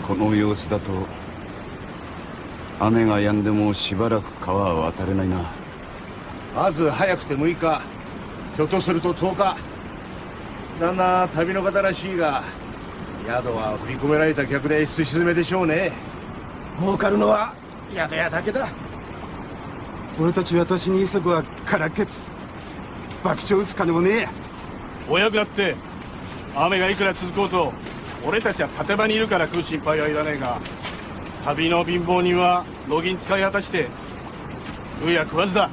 この様子だと雨が止んでもしばらく川は渡れないな。まず早くて6日、ひょっとすると10日。旦那旅の方らしいが、宿は振り込められた客ですし詰めでしょうね。儲かるのは宿屋だけだ。俺たち私に急ぐはからっけつ。博打を打つ金もねえや。お役だって雨がいくら続こうと俺たちは立場にいるから食う心配はいらねえが、旅の貧乏人は路銀使い果たして食うや食わずだ。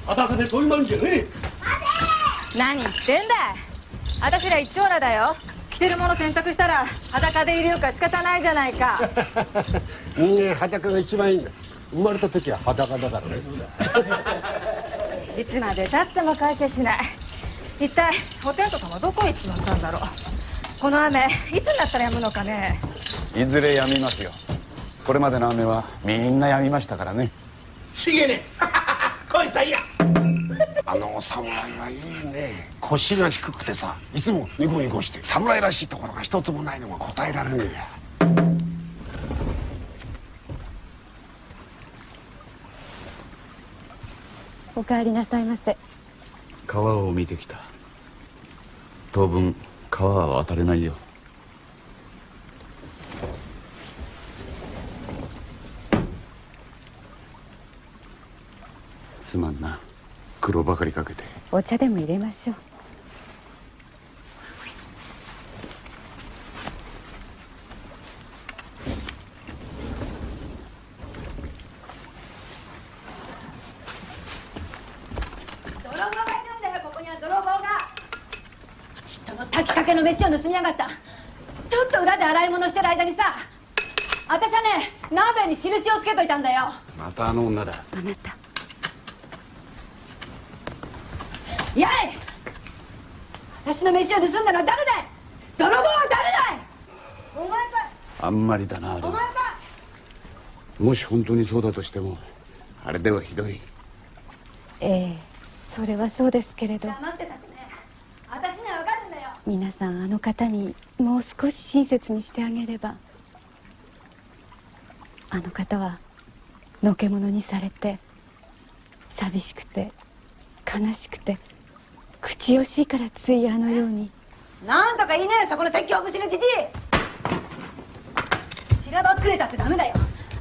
裸で飛び回るんじゃねえ。何言ってんだい。私ら一丁羅だよ。着てるもの洗濯したら裸でいるよか仕方ないじゃないか。人間裸が一番いいんだ。生まれた時は裸だからね。いつまでたっても解決しない。一体お天道様どこへ行っちまったんだろう。この雨いつになったら止むのかね。いずれ止みますよ。これまでの雨はみんな止みましたからね。ちげえね。こいつはいいや。あの侍はいいね。腰が低くてさ、いつもニコニコして侍らしいところが一つもないのが答えられねえや。お帰りなさいませ。川を見てきた。当分川は渡れないよ。すまんな、苦労ばかりかけて。お茶でも入れましょう。泥棒がいるんだよ。ここには泥棒が。人の炊きかけの飯を盗みやがった。ちょっと裏で洗い物してる間にさ、私はね、鍋に印をつけといたんだよ。またあの女だ。あなたやい、私の飯を盗んだのは誰だい。泥棒は誰だい。お前か。あんまりだな、あれは。お前か。もし本当にそうだとしてもあれではひどい。ええ、それはそうですけれど、黙ってたってね、私にはわかるんだよ。皆さんあの方にもう少し親切にしてあげれば。あの方はのけ者にされて寂しくて悲しくて口惜しいからついあのように。なんとか言いなよ、そこの説教節のじじい。しらばっくれたってダメだよ。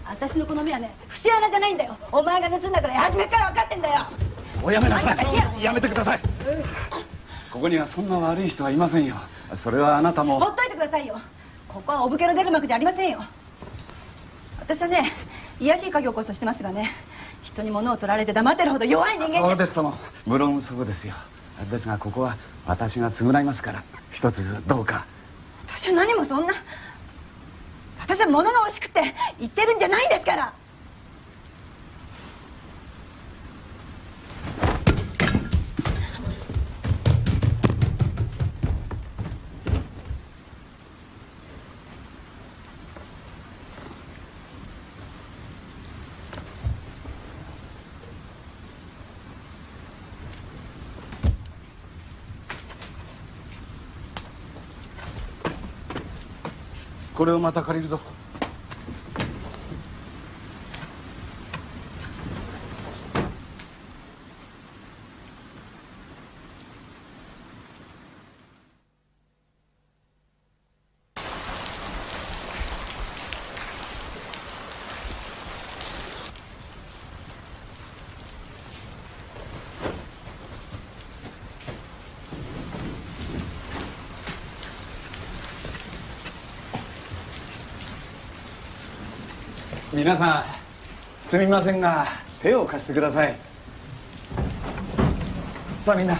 私の好みはね、節穴じゃないんだよ。お前が盗んだから初めから分かってんだよ。おやめなさなんとか言い。やめてください。ここにはそんな悪い人はいませんよ。それはあなたも。ほっといてくださいよ。ここはお武家の出る幕じゃありませんよ。私はね、卑しい家業こそしてますがね、人に物を取られて黙ってるほど弱い人間じゃ。そうですとも、無論そうですよ。ですがここは私が償いますから、一つどうか。私は何もそんな。私は物が欲しくて言ってるんじゃないんですから。これをまた借りるぞ。皆さんすみませんが手を貸してください。さあみんな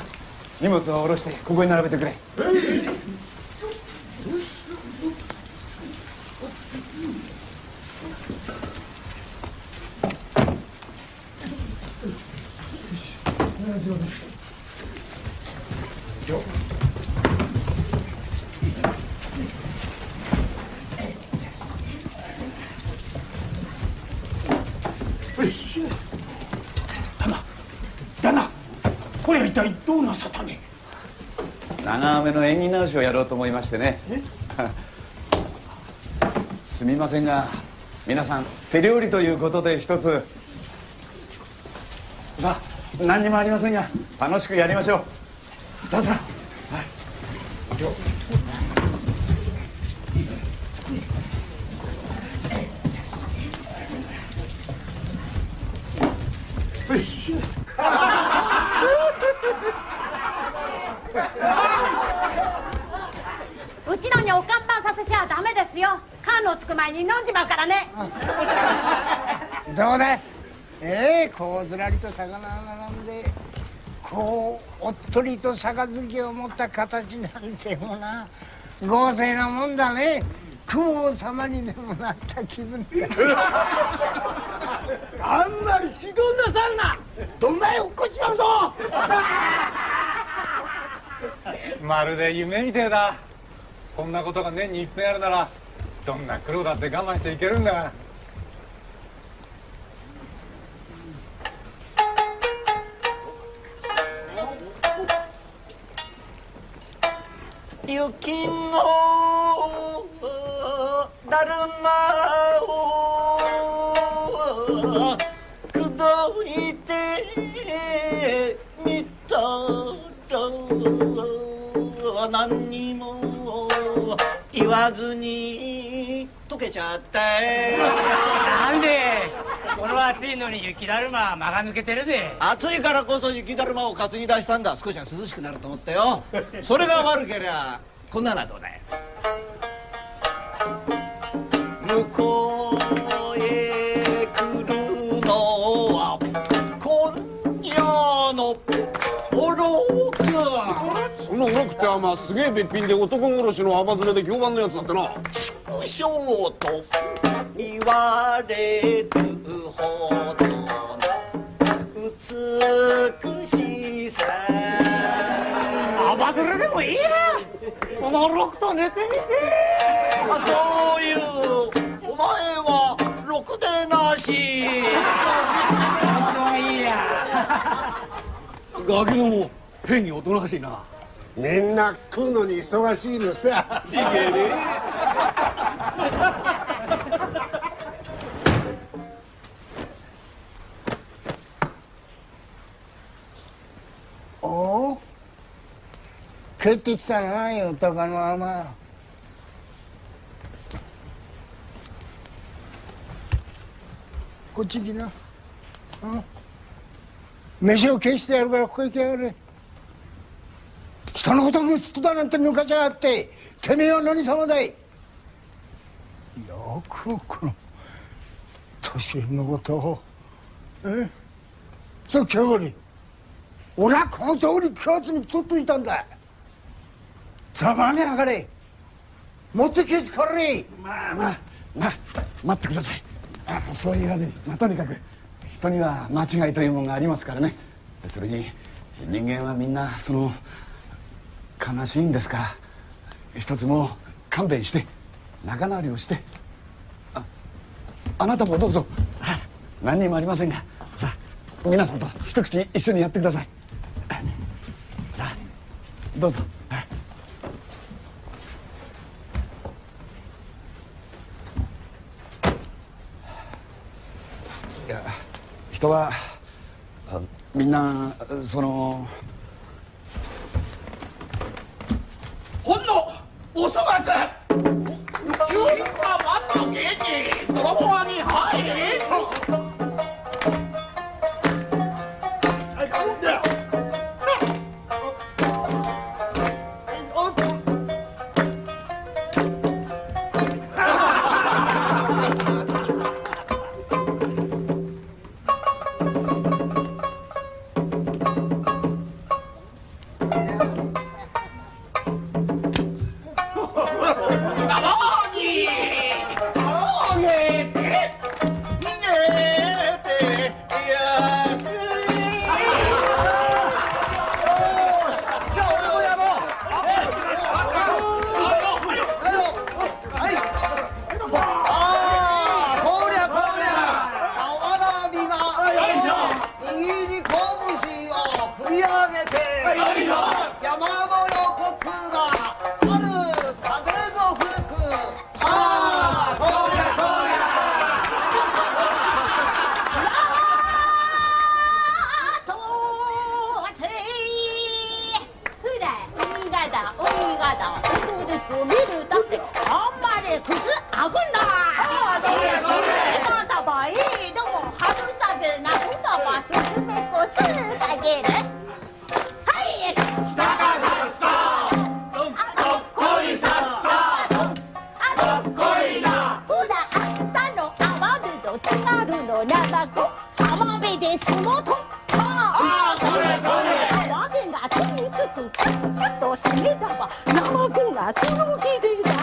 荷物を下ろしてここに並べてくれ。旦那、これは一体どうなさったね。長雨の縁起直しをやろうと思いましてね。すみませんが皆さん手料理ということで一つ。さあ何にもありませんが楽しくやりましょう。どうぞ。うちのにお看板させちゃダメですよ。缶のつく前に飲んじまうからね。どうだ。こうずらりと魚が並んで、こうおっとりと杯を持った形なんてもな、豪勢なもんだね。雲王様にでもなった気分だ。あんまり気取んなさるな。どんまい落っこちまうぞ。まるで夢みてえだ。こんなことが年に一遍あるならどんな苦労だって我慢していけるんだ。雪のだるまを口説いてみたら何にも言わずに溶けちゃったなんでこの暑いのに雪だるま間が抜けてるぜ。暑いからこそ雪だるまを担ぎ出したんだ。少しは涼しくなると思ったよ。それが悪けりゃこんなのはどうだい。向こうへ来るのは今夜のおろく。そのおろくってまあすげえべっぴんで男殺しの甘連れで評判のやつだってな。畜生と言われるほど美しさ。甘連れでもいいや。そのろくと寝てみて。そういうお前はろくでなし。いいや。ガキども変におとなしいな。みんな食うのに忙しいのさ。ちげえね。おお、帰ってきたなよ、鷹の浜。こっち来な。飯を消してやるからここへ来やがれ。人のことぐつとだなんて抜かしやがって、てめえは何様だい。よくこの年寄りのことをそう来やがれ。俺はこの通り9月に取っといたんだ。ざまねやがれ。持ってけつかられ。まあ待ってください。そう言わずに、とにかく人には間違いというものがありますからね。それに人間はみんなその悲しいんですから、一つもう勘弁して仲直りをして。あなたもどうぞ。何にもありませんが、さあ皆さんと一口一緒にやってください。さあどうぞ。いや、人はみんなそのほんのおそ松急にはまた芸人泥棒に入れ。握り拳を振り上げて山の横綱春風の吹くああこりゃこりゃ見るだってあんまり靴あぐんだそれそれ今だばいいでも春雨なくだばすすめこすだけるはいだがさっさどっこいさっさどっこいなほら秋田のあわるの津軽の長子浜辺で相撲とああそれそれあわびが手につくカッカッと締めだば生子がとろきでだ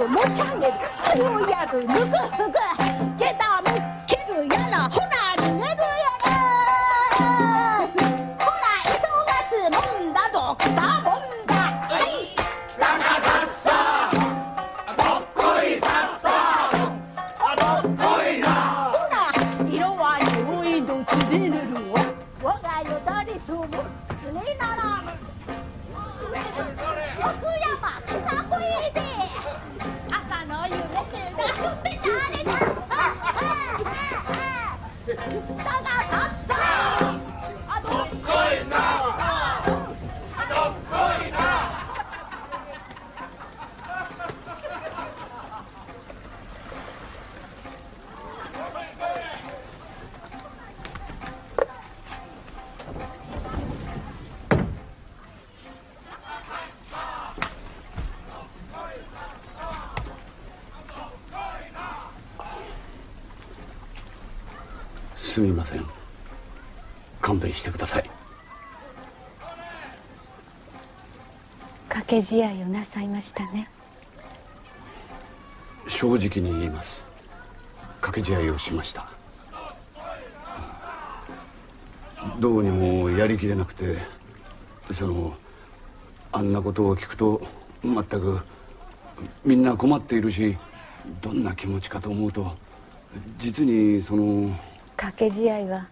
持ち上げるこれをやるぬくふく下駄むけるやらほら逃げるやらほら急がすもんだどくだもんだはいだがさっさどっこいさっさどっこいなほら色は匂いのつれるるわ我がよだりそうもつねならぬ奥山草小入りで朝の夢がくべたれだだがさっさあどっこいさっさどっこいなすみません。勘弁してください。掛け試合をなさいましたね。正直に言います。掛け試合をしました。どうにもやりきれなくて、あんなことを聞くと全くみんな困っているし、どんな気持ちかと思うと実に掛け試合は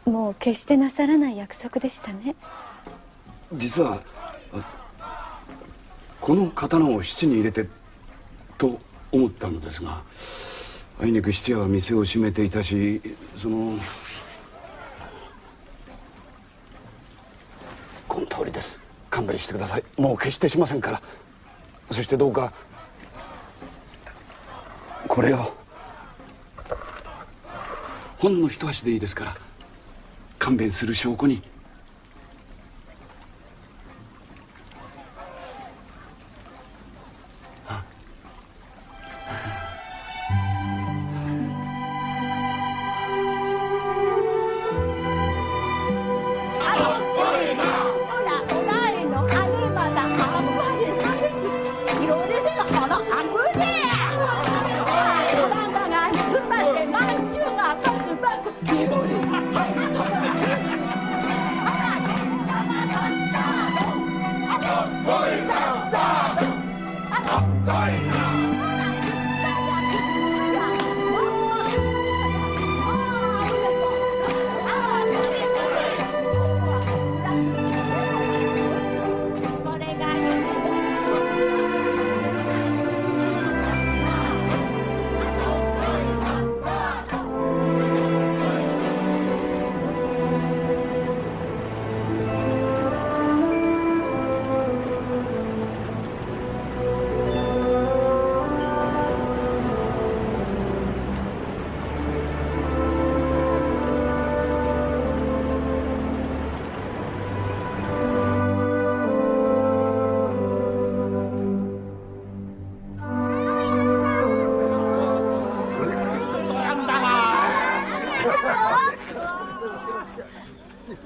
もう決してなさらない約束でしたね。実はこの刀を質に入れてと思ったのですが、あいにく質屋は店を閉めていたし、この通りです。勘弁してください。もう決してしませんから。そしてどうかこれをほんの一足でいいですから勘弁する証拠に。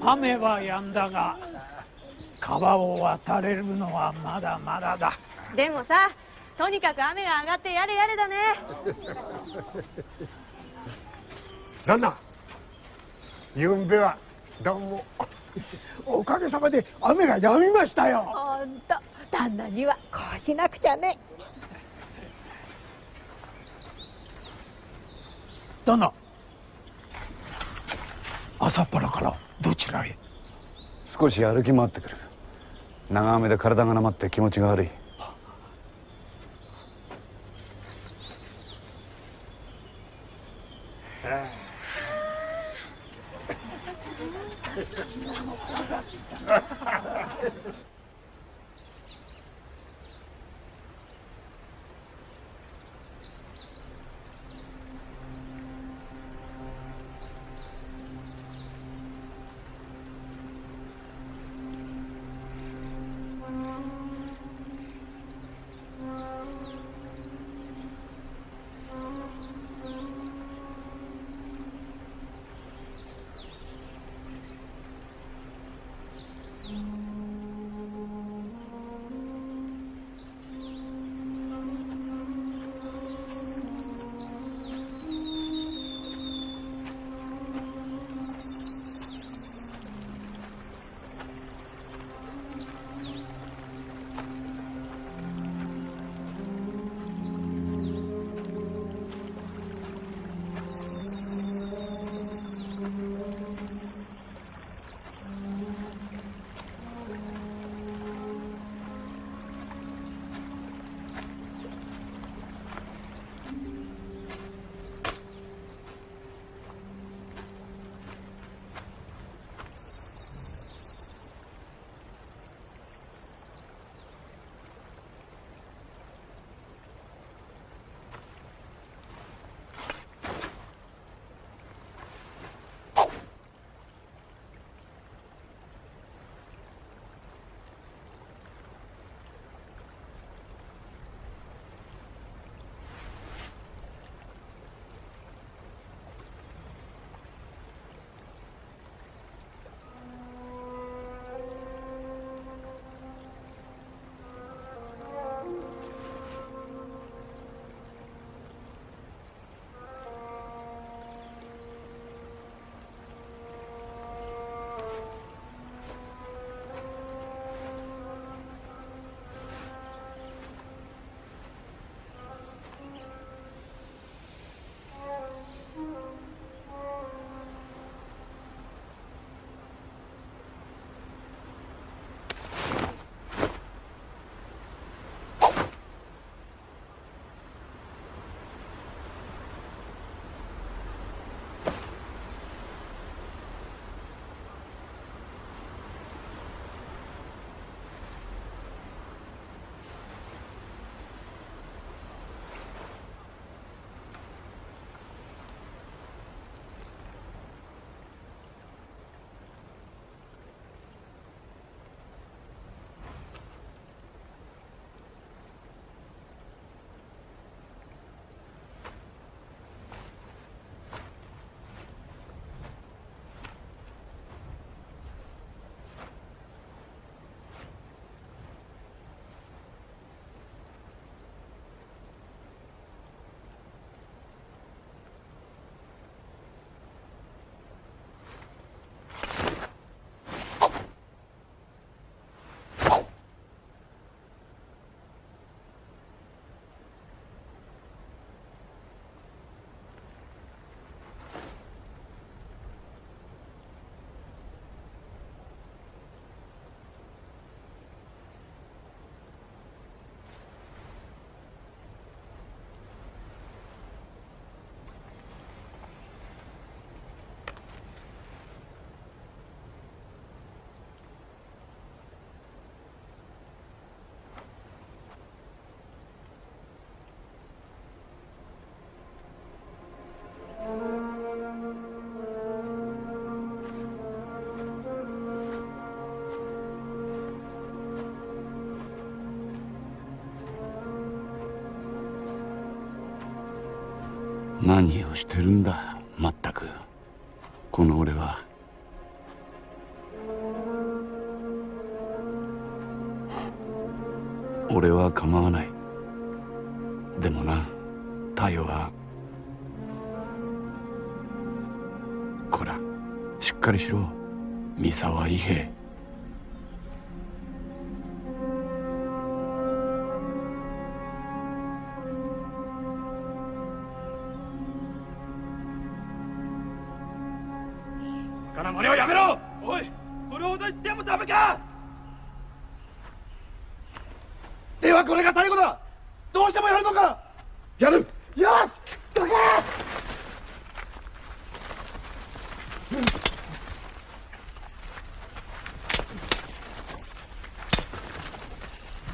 雨は止んだが川を渡れるのはまだまだだ。でもさ、とにかく雨が上がってやれやれだね。旦那、ゆんべはどうも。おかげさまで雨が止みましたよ。ほんと旦那にはこうしなくちゃね。旦那、朝っぱらからどちらへ？少し歩き回ってくる。長雨で体がなまって気持ちが悪い。何をしてるんだ、まったくこの俺は。俺は構わない。でもな、太陽はこらしっかりしろ三沢伊兵衛。金森はやめろ。おい、これほど言ってもダメか。ではこれが最後だ。どうしてもやるのか。やる。よしどけ。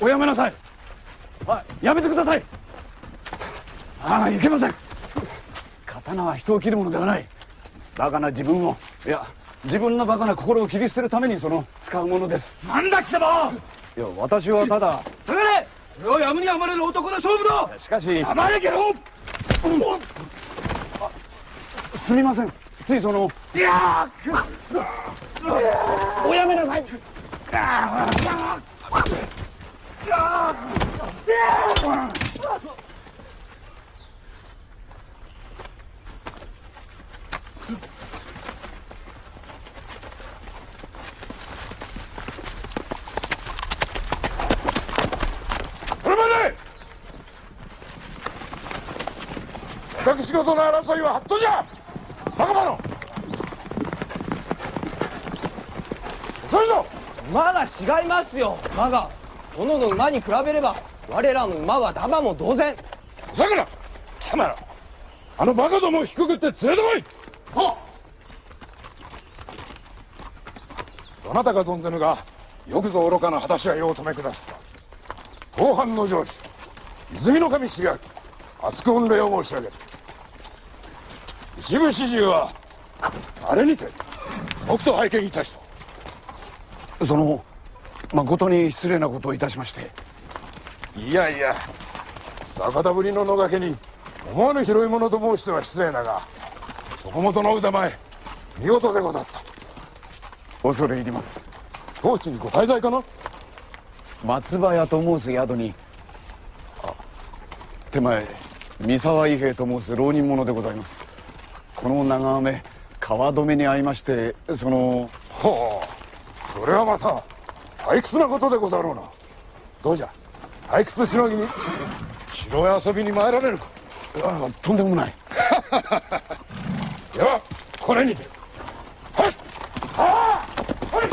おやめなさい。やめてください。ああ、いけません。刀は人を切るものではない。バカな自分を、いや自分のバカな心を切り捨てるために使うものです。なんだ貴様。いや私はただ。下がれ。これをやむにあまれる男の勝負だ。しかし甘えけろ。すみません、ついいやおやめなさい。私事の争いはハットじゃ。バカ者。遅いぞ。馬が違いますよ。馬が殿の馬に比べれば我らの馬はダマも同然。さくら貴様ら、あのバカどもを低くって連れてこい。はっ。どなたか存ぜぬが、よくぞ愚かな果たし合いをお止めくださった。当藩の上司泉守重明、厚く御礼を申し上げる。一部始終はあれにて僕と拝見いたした。誠に失礼なことをいたしまして。いやいや、逆田ぶりの野掛けに思わぬ拾い物と申しては失礼だが、そこもとの腕前見事でござった。恐れ入ります。当地にご滞在かな。松葉屋と申す宿に、手前三沢伊兵衛と申す浪人者でございます。この長雨川止めに遭いまして、ほう、それはまた退屈なことでござろうな。どうじゃ、退屈しのぎに城へ遊びに参られるか。とんでもない。ではこれにて。はいはいはい。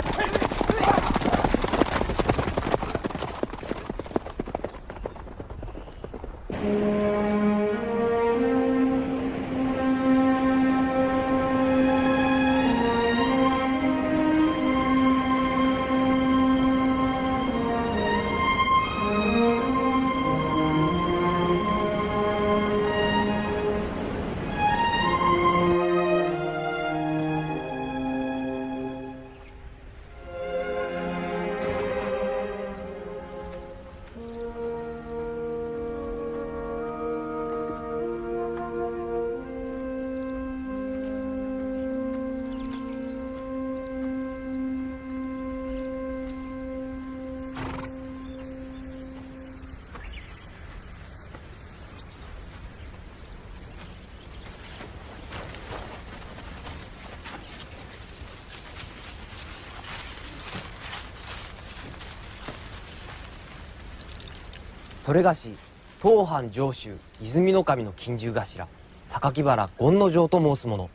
それがし当藩上州泉守の近習頭榊原権之丞と申す者。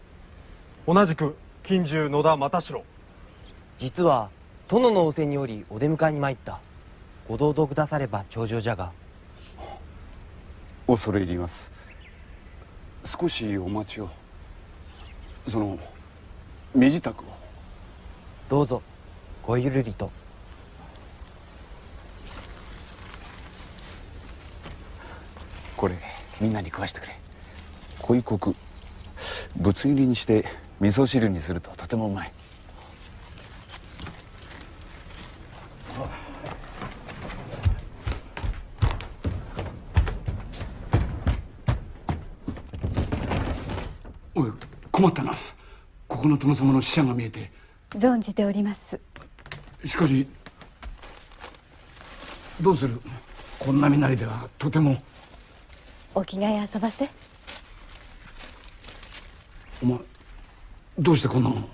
同じく近習野田又四郎。実は殿の仰せによりお出迎えに参った。ご同道くだされば重々じゃが。恐れ入ります。少しお待ちを。身支度を。どうぞごゆるりと。これみんなに食わしてくれ。濃いコク、ぶつ切りにして味噌汁にするととてもうまい。おい、困ったな。ここの殿様の使者が見えて。存じております。しかしどうする。こんな身なりではとても。お着替え遊ばせ。お前どうしてこんなもの。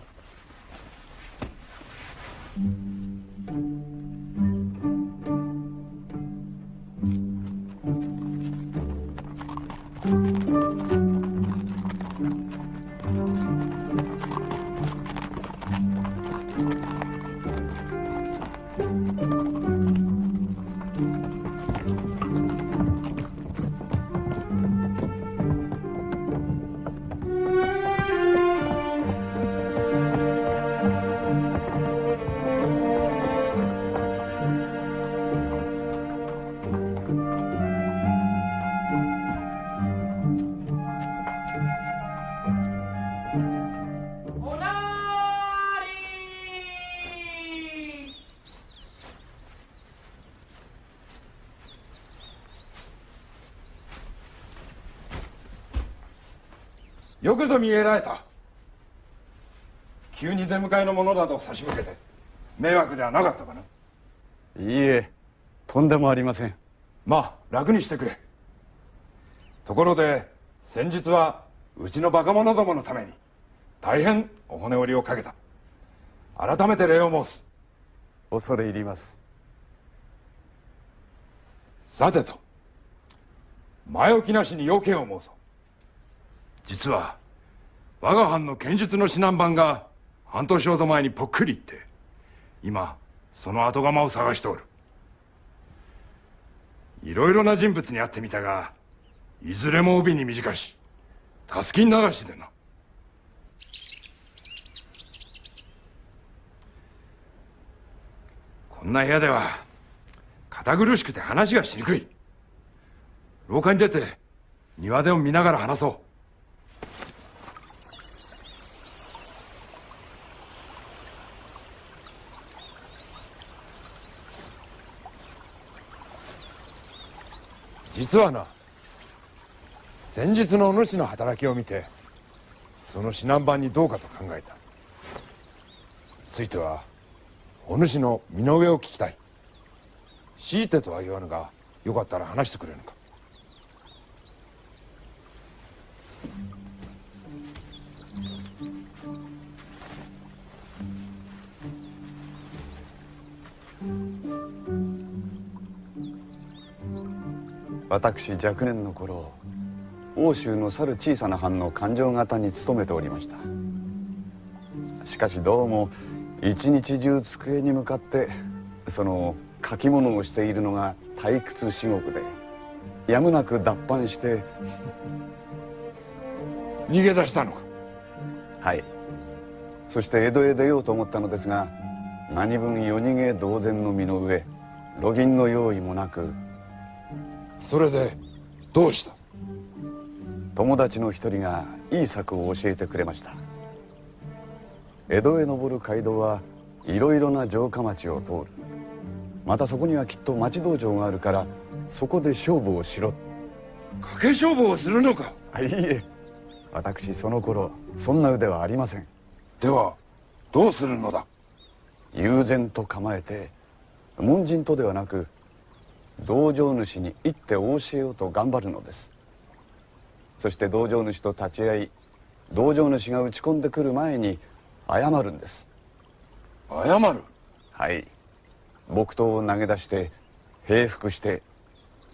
よくぞ見えられた。急に出迎えの者など差し向けて迷惑ではなかったかな。いいえ、とんでもありません。まあ楽にしてくれ。ところで先日はうちのバカ者どものために大変お骨折りをかけた。改めて礼を申す。恐れ入ります。さてと、前置きなしに要件を申そう。実は我が藩の剣術の指南番が半年ほど前にぽっくりいって今その後釜を探しておる。いろいろな人物に会ってみたがいずれも帯に短し、たすき流しでな。こんな部屋では堅苦しくて話がしにくい。廊下に出て庭でを見ながら話そう。実はな、先日のお主の働きを見てその指南番にどうかと考えた。ついてはお主の身の上を聞きたい。強いてとは言わぬがよかったら話してくれぬか。私若年の頃、欧州の去る小さな藩の勘定方に勤めておりました。しかしどうも一日中机に向かってその書き物をしているのが退屈至極で、やむなく脱藩して逃げ出したのか。はい。そして江戸へ出ようと思ったのですが、何分夜逃げ同然の身の上、路銀の用意もなく。それでどうした？友達の一人がいい策を教えてくれました。江戸へ登る街道はいろいろな城下町を通る。またそこにはきっと町道場があるから、そこで勝負をしろ。賭け勝負をするのか？いいえ、私その頃そんな腕はありません。ではどうするのだ？悠然と構えて、門人とではなく道場主に一手お教えようと頑張るのです。そして道場主と立ち会い、道場主が打ち込んでくる前に謝るんです。謝る？はい。木刀を投げ出して平服して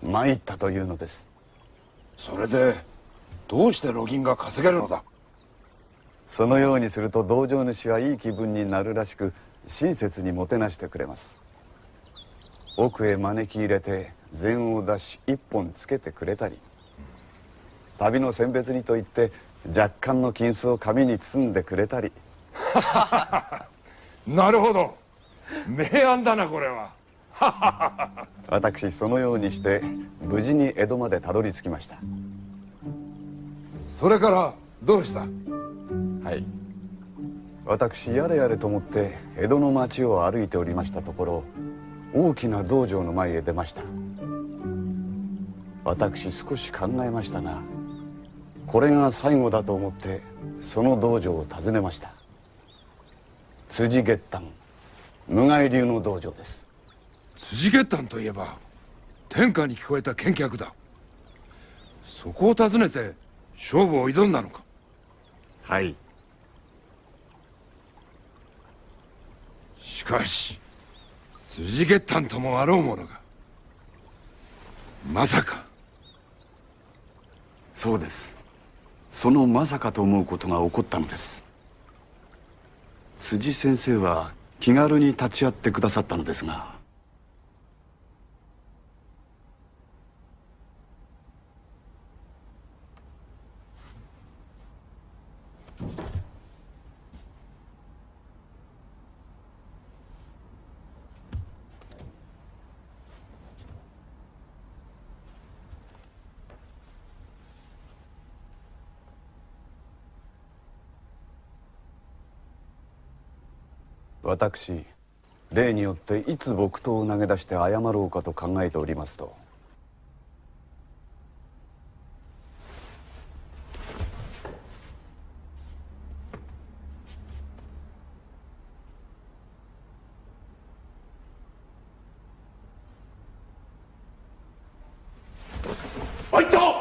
参ったというのです。それでどうして路銀が稼げるのだ？そのようにすると道場主はいい気分になるらしく、親切にもてなしてくれます。奥へ招き入れて膳を出し一本つけてくれたり、旅の選別にと言って若干の金子を紙に包んでくれたり。なるほど、明暗だなこれは。私そのようにして無事に江戸までたどり着きました。それからどうした？はい。私やれやれと思って江戸の町を歩いておりましたところ、大きな道場の前へ出ました。私少し考えましたが、これが最後だと思ってその道場を訪ねました。辻月丹、無害流の道場です。辻月丹といえば天下に聞こえた剣客だ。そこを訪ねて勝負を挑んだのか？はい。かし筋血譚ともあろうものがまさか。そうです。そのまさかと思うことが起こったのです。辻先生は気軽に立ち会ってくださったのですが、私例によっていつ木刀を投げ出して謝ろうかと考えておりますと、あいた！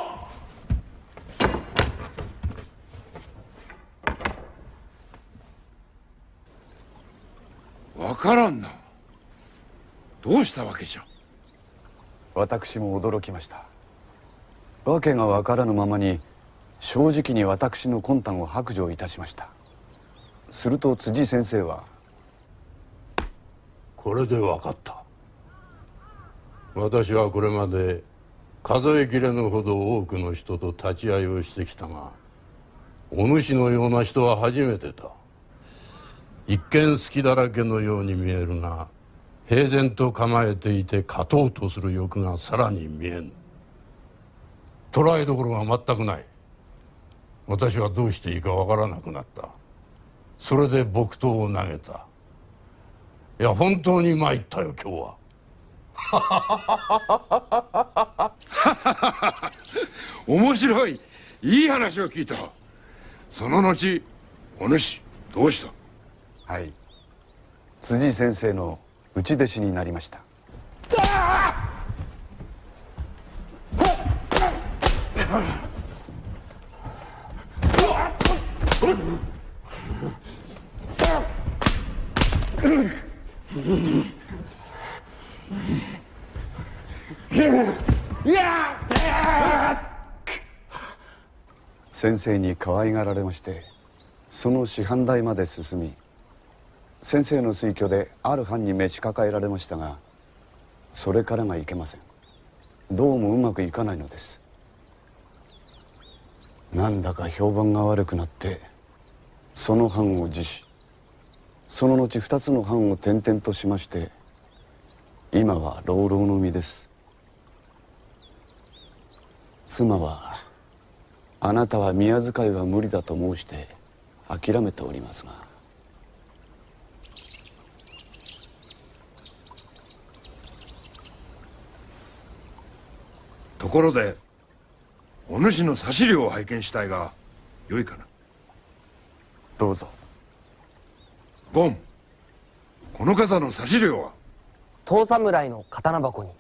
わからんな。どうしたわけじゃ。私も驚きました。わけがわからぬままに正直に私の魂胆を白状いたしました。すると辻先生は、これでわかった。私はこれまで数えきれぬほど多くの人と立ち会いをしてきたが、お主のような人は初めてだ。一見隙だらけのように見えるが、平然と構えていて勝とうとする欲がさらに見えぬ。捉えどころが全くない。私はどうしていいかわからなくなった。それで木刀を投げた。いや、本当に参ったよ今日は。面白い、いい話を聞いた。その後お主どうした。はい、辻先生の内弟子になりました。先生に可愛がられまして、その師範代まで進み、先生の推挙である藩に召し抱えられましたが、それからがいけません。どうもうまくいかないのです。なんだか評判が悪くなって、その藩を辞し、その後2つの藩を転々としまして、今は浪々の身です。妻は、あなたは宮遣いは無理だと申して諦めておりますが。ところでお主の差し料を拝見したいがよいかな。どうぞ。ボン、この方の差し料は。遠侍の刀箱に。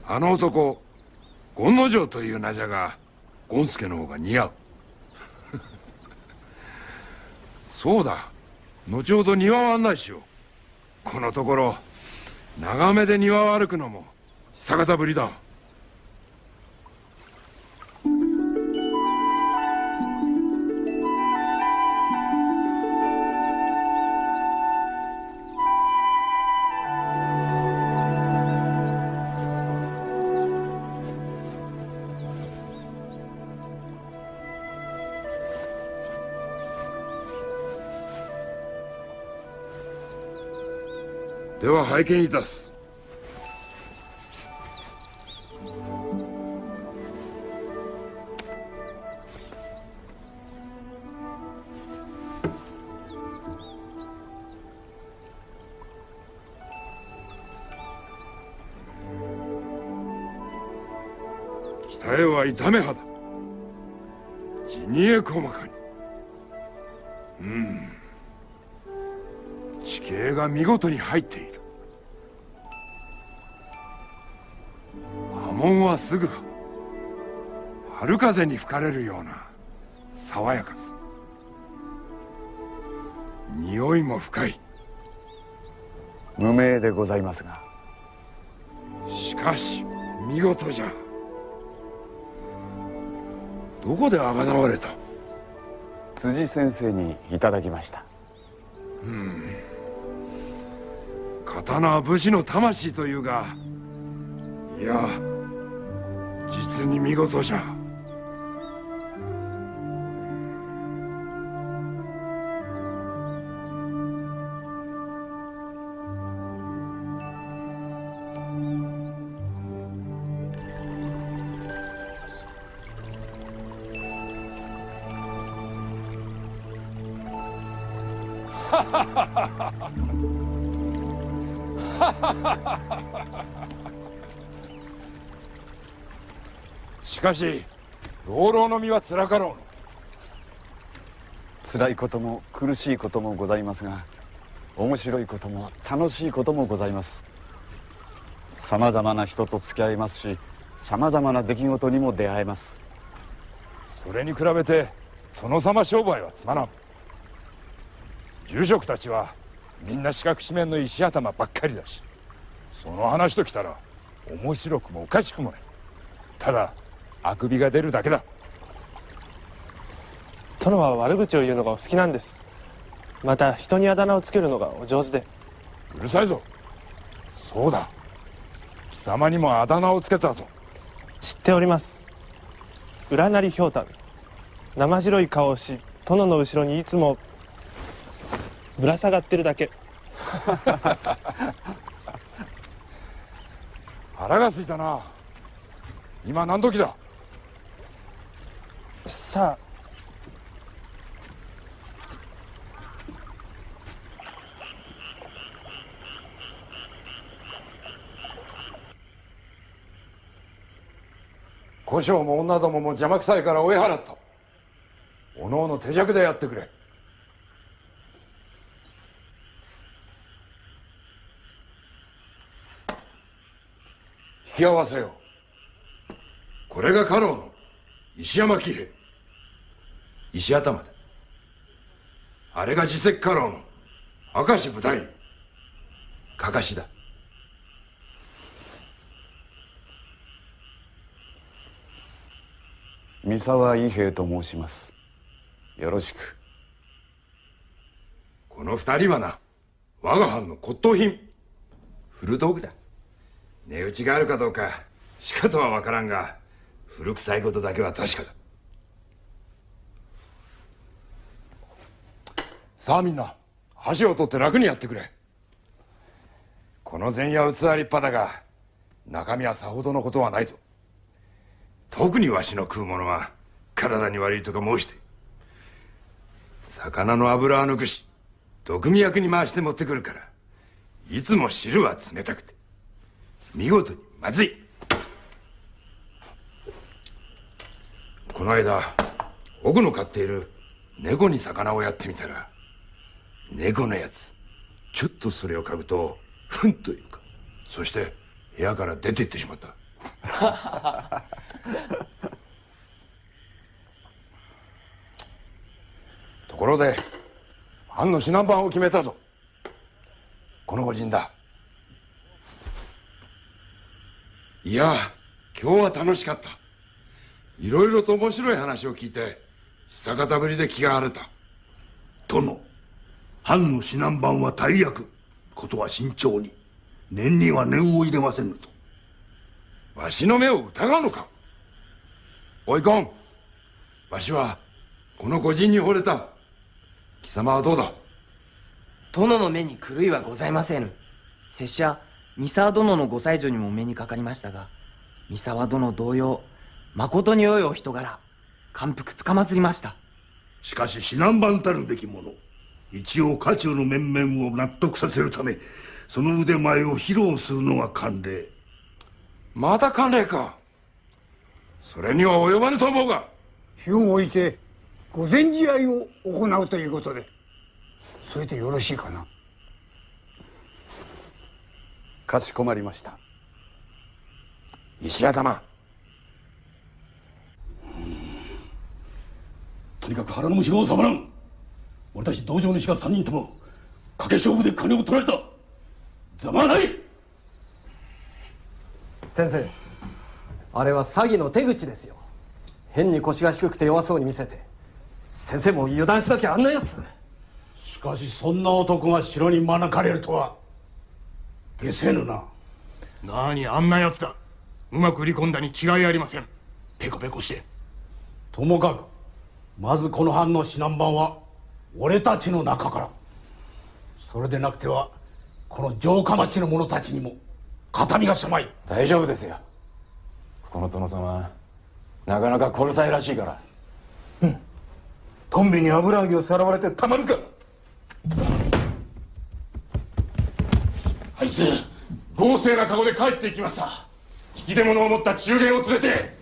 あの男権之丞という名じゃが、権助の方が似合う。そうだ、後ほど庭を案内しよう。このところ長めで庭を歩くのも久方ぶりだ。では拝見いたす。北へは痛め肌、地にへ細かに。地形が見事に入っている。波紋はすぐ、春風に吹かれるような爽やかさ、匂いも深い。無名でございますが。しかし見事じゃ。どこであがなわれた？辻先生にいただきました。刀は武士の魂というが、いや実に見事じゃ。しかし老老の身はつらかろうの。辛いことも苦しいこともございますが、面白いことも楽しいこともございます。さまざまな人と付き合いますし、さまざまな出来事にも出会えます。それに比べて殿様商売はつまらん。住職たちはみんな四角四面の石頭ばっかりだし、その話ときたら面白くもおかしくもない。ただあくびが出るだけだ。殿は悪口を言うのがお好きなんです。また人にあだ名をつけるのがお上手で。うるさいぞ。そうだ、貴様にもあだ名をつけたぞ。知っております。裏なりひょうたん。生白い顔をし、殿の後ろにいつもぶら下がってるだけ。腹がすいたな。今何時だ？さあ。小姓も女どもも邪魔くさいから追い払った。おのおの手酌でやってくれ。引き合わせよう。これが家老の石山喜兵衛、石頭だ。あれが次席家老の明石部隊、かかしだ。三沢伊兵衛と申します。よろしく。この二人はな、我が藩の骨董品、古道具だ。値打ちがあるかどうかしかとは分からんが、古臭いことだけは確かだ。さあみんな箸を取って楽にやってくれ。この膳や器は立派だが、中身はさほどのことはないぞ。特にわしの食うものは体に悪いとか申して、魚の脂は抜くし毒味役に回して持ってくるから、いつも汁は冷たくて見事にまずい。この間奥の飼っている猫に魚をやってみたら、猫のやつちょっとそれを嗅ぐとふんというか、そして部屋から出て行ってしまった。ところで藩の指南番を決めたぞ。この御仁だ。いや今日は楽しかった。いろいろと面白い話を聞いて久方ぶりで気が晴れた。殿、藩の指南番は大役、ことは慎重に。念には念を入れませぬと。わしの目を疑うのか。おいこん、わしはこの御仁に惚れた。貴様はどうだ？殿の目に狂いはございませぬ。拙者三沢殿のご妻女にも目にかかりましたが、三沢殿同様まことに良いお人柄、感服つかまつりました。しかし指南番たるべきもの、一応家中の面々を納得させるため、その腕前を披露するのが慣例。また慣例か。それには及ばぬと思うが。火を置いて御前試合を行うということで、それでよろしいかな。かしこまりました。石頭、にかく腹の虫が収まらん。俺たち道場主が3人とも賭け勝負で金を取られた。ざまはない。先生、あれは詐欺の手口ですよ。変に腰が低くて弱そうに見せて、先生も油断しなきゃあんなやつ。しかしそんな男が城に招かれるとは解せぬな。何あんなやつだ。うまく売り込んだに違いありません。ペコペコして。ともかくまずこの藩の指南番は俺たちの中から。それでなくてはこの城下町の者たちにも肩身が狭い。大丈夫ですよ。この殿様なかなかこるさいらしいから。トンビに油揚げをさらわれてたまるか。あいつ豪勢な籠で帰っていきました。引き出物を持った中間を連れて。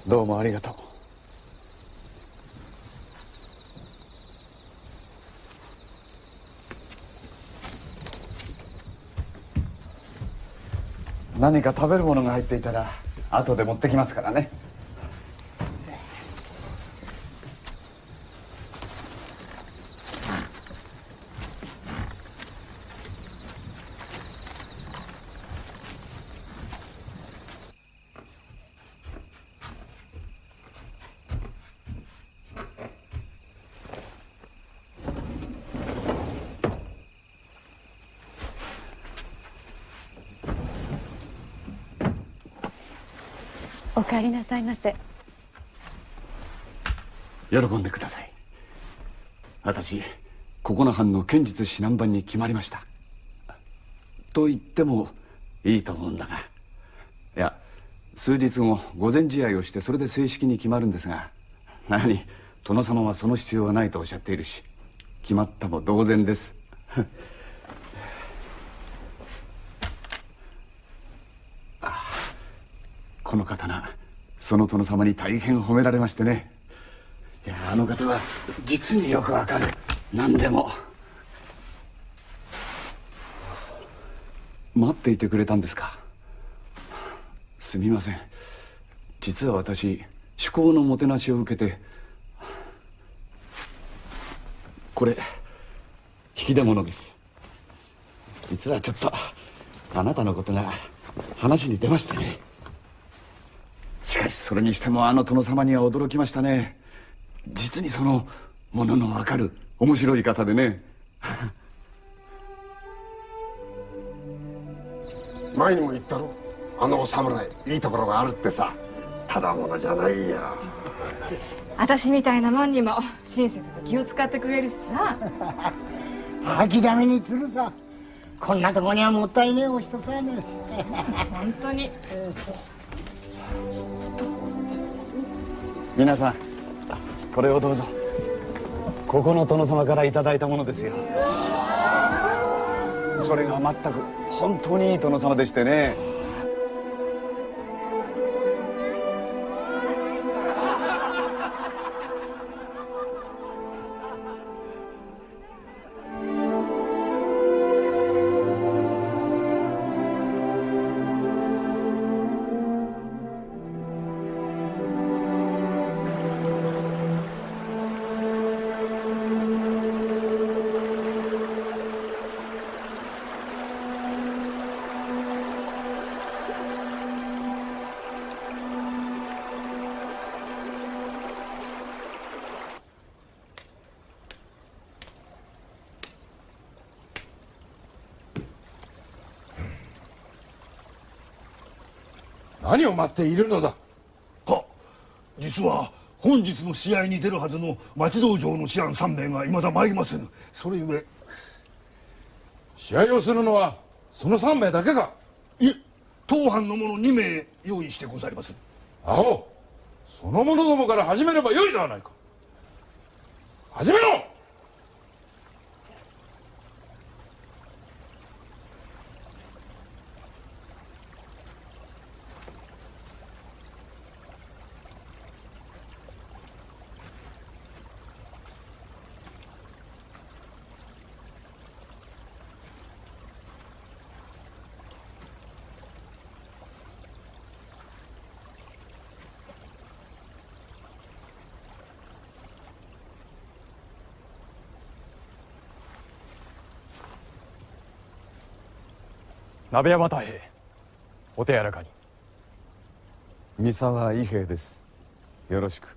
どうもありがとう。何か食べるものが入っていたら後で持ってきますからね。お帰りなさいませ。喜んでください。私ここの藩の剣術指南番に決まりました。と言ってもいいと思うんだが、いや数日後御前試合をしてそれで正式に決まるんですが、何殿様はその必要はないとおっしゃっているし、決まったも同然です。この刀その殿様に大変褒められましてね。いやあの方は実によくわかる。何でも待っていてくれたんですか。すみません。実は私至高のもてなしを受けて、これ引き出物です。実はちょっとあなたのことが話に出ましてね。しかしそれにしてもあの殿様には驚きましたね。実にそのもののわかる面白い方でね。前にも言ったろ、あのお侍いいところがあるってさ。ただものじゃないよ。私みたいなもんにも親切と気を使ってくれるしさ。吐きだめにするさ。こんなとこにはもったいねえお人さね。本当に。皆さんこれをどうぞ。ここの殿様からいただいたものですよ。それが全く本当にいい殿様でしてね。何を待っているのだ。実は本日の試合に出るはずの町道場の士官3名がいまだ参りませぬ。それゆえ試合をするのはその3名だけか？いえ、当藩の者2名用意してござりまする。アホ、その者どもから始めればよいではないか。始めろ！鍋山太兵お手柔らかに。三沢伊兵衛です。よろしく。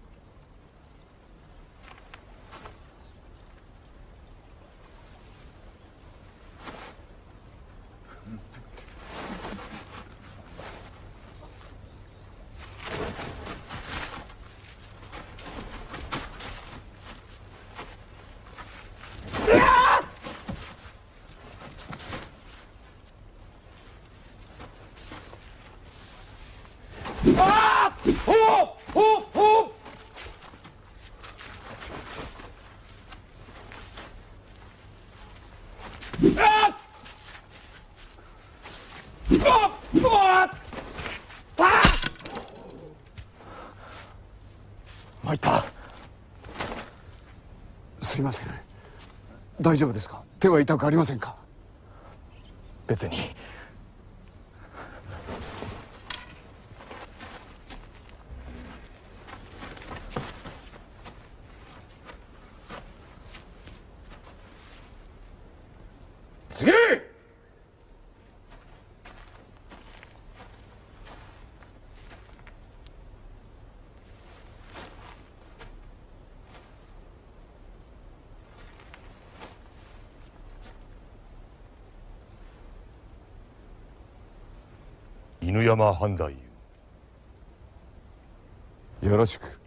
参った。すいません、大丈夫ですか？手は痛くありませんか？別に。次！犬山藩太夫、よろしく。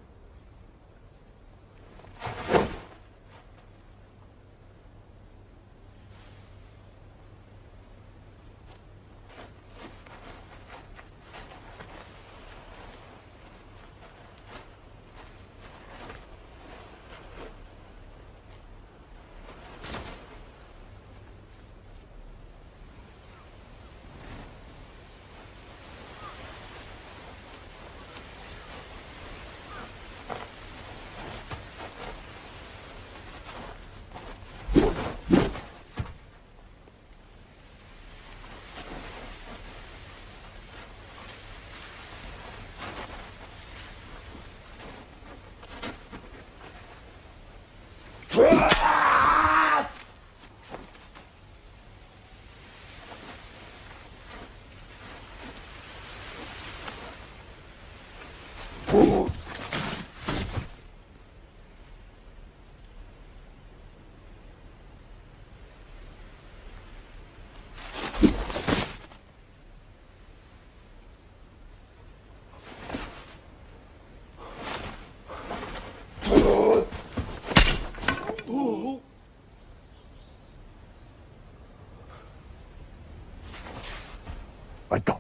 参った。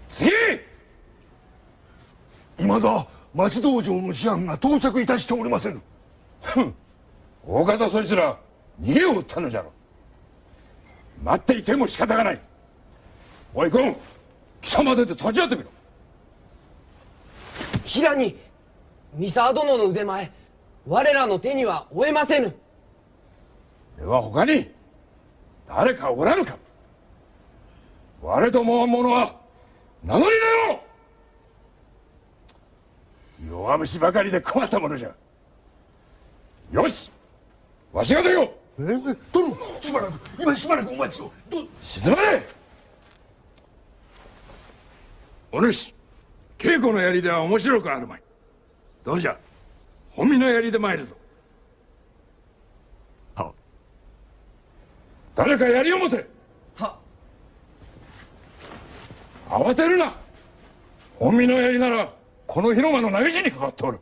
次！いまだ町道場の士官が到着いたしておりませぬ。大方そいつら逃げを打ったのじゃろ。待っていても仕方がない。おい君、貴様出て立ち会ってみろ。平に三沢殿の腕前、我らの手には負えませぬ。では他に誰かおらぬか。我とも者は名乗り出よ。弱虫ばかりで困ったものじゃ。よし、わしが出よう。殿、しばらくお待ちを。静まれ。お主、稽古の槍では面白くあるまい。どうじゃ、本身の槍で参るぞ。は。誰か槍を持て。は。慌てるな。おみの槍ならこの広間の投げ地にかかっておる。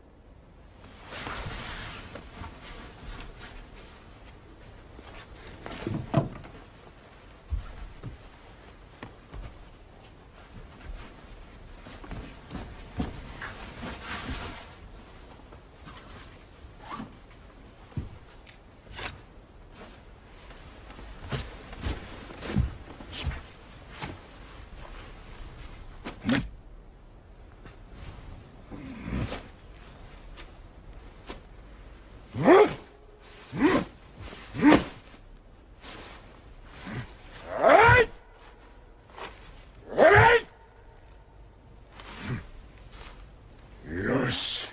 よし。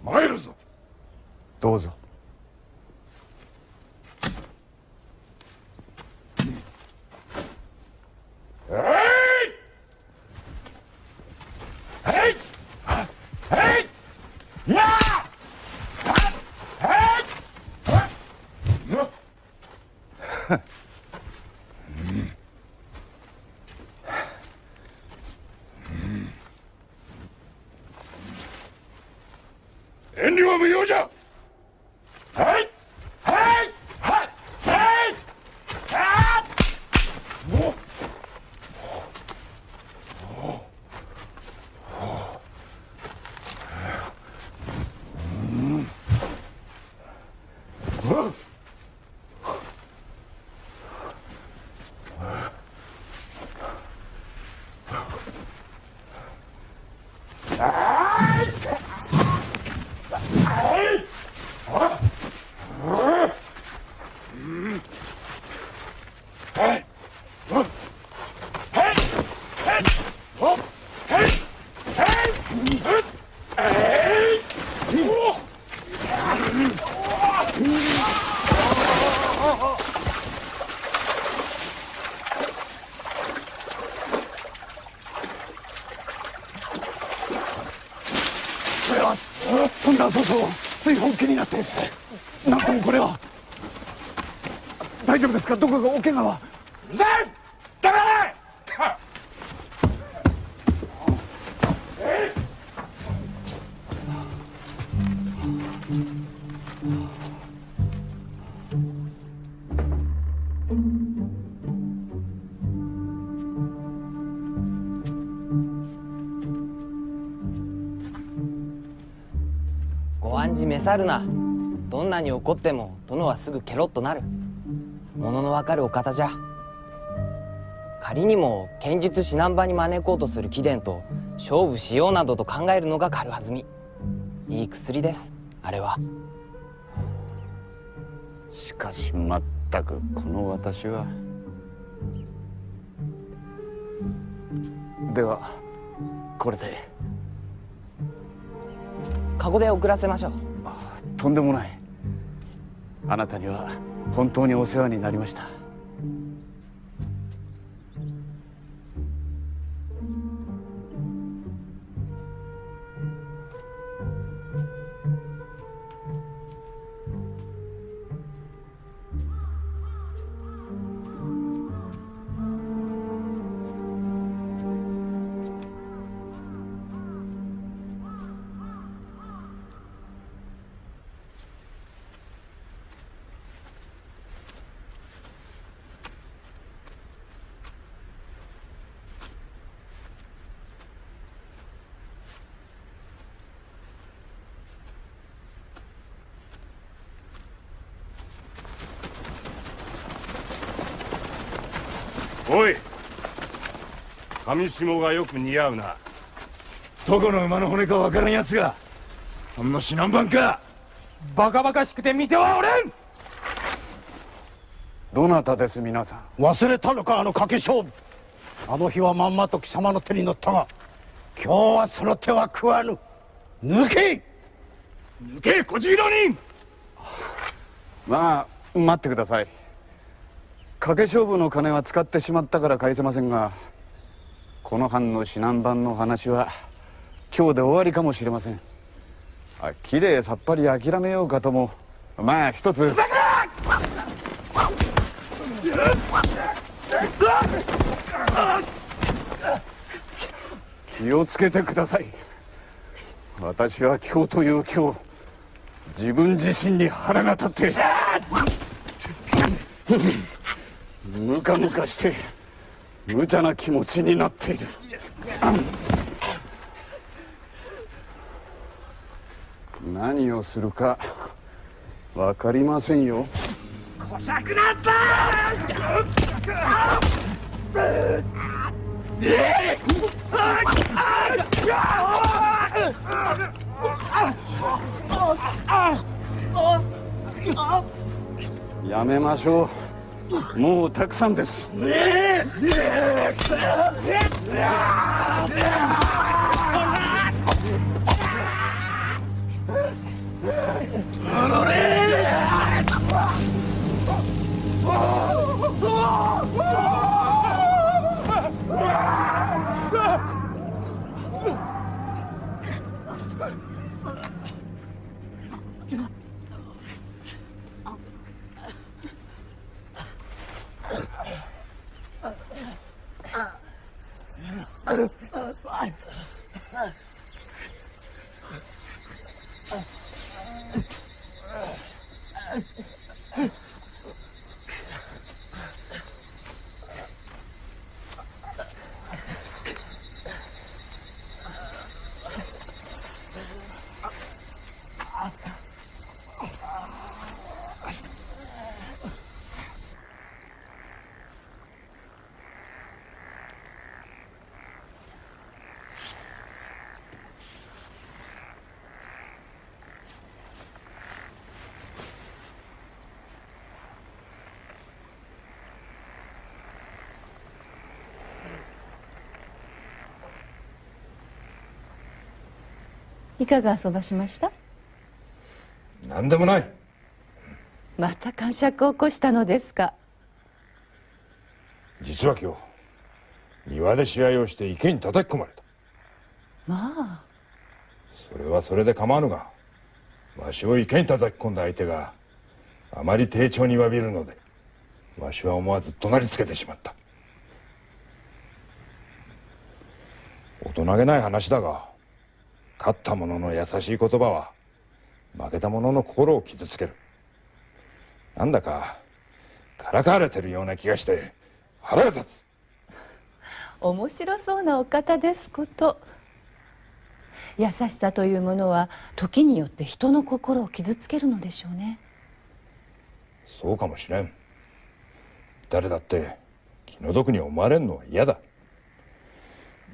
参るぞ。どうぞ。遠慮は無用じゃ。はいはいはいはいあっこれはとんだ粗相、つい本気になって。なんともこれは。大丈夫ですか？どこかお怪我は？うるさい！黙れ！ご案じ召さるな。どんなに怒っても殿はすぐケロッとなる。もののわかるお方じゃ。仮にも剣術指南場に招こうとする貴殿と勝負しようなどと考えるのが軽はずみ。いい薬ですあれは。しかしまったくこの私は。ではこれで。カゴで送らせましょう。とんでもない。あなたには本当にお世話になりました。おい、上下がよく似合うな。どこの馬の骨かわからんやつがほんの指南番か。バカバカしくて見てはおれん。どなたです皆さん？忘れたのか、あの賭け勝負。あの日はまんまと貴様の手に乗ったが、今日はその手は食わぬ。抜け抜け小じ色人。まあ待ってください。賭け勝負の金は使ってしまったから返せませんが、この藩の指南番の話は今日で終わりかもしれません。きれいさっぱり諦めようかともまあ一つ気をつけてください。私は今日という今日、自分自身に腹が立ってムカムカして無茶な気持ちになっている。何をするか分かりませんよ。こしゃくなった。やめましょう。もうたくさんです。いかが遊ばしました？何でもない。また癇癪を起こしたのですか？実は今日庭で試合をして池に叩き込まれた。まあそれはそれで構わぬが、わしを池に叩き込んだ相手があまり丁重に詫びるので、わしは思わず怒鳴りつけてしまった。大人げない話だが、勝った者の優しい言葉は負けた者の心を傷つける。なんだかからかわれてるような気がして腹が立つ。面白そうなお方ですこと。優しさというものは時によって人の心を傷つけるのでしょうね。そうかもしれん。誰だって気の毒に思われんのは嫌だ。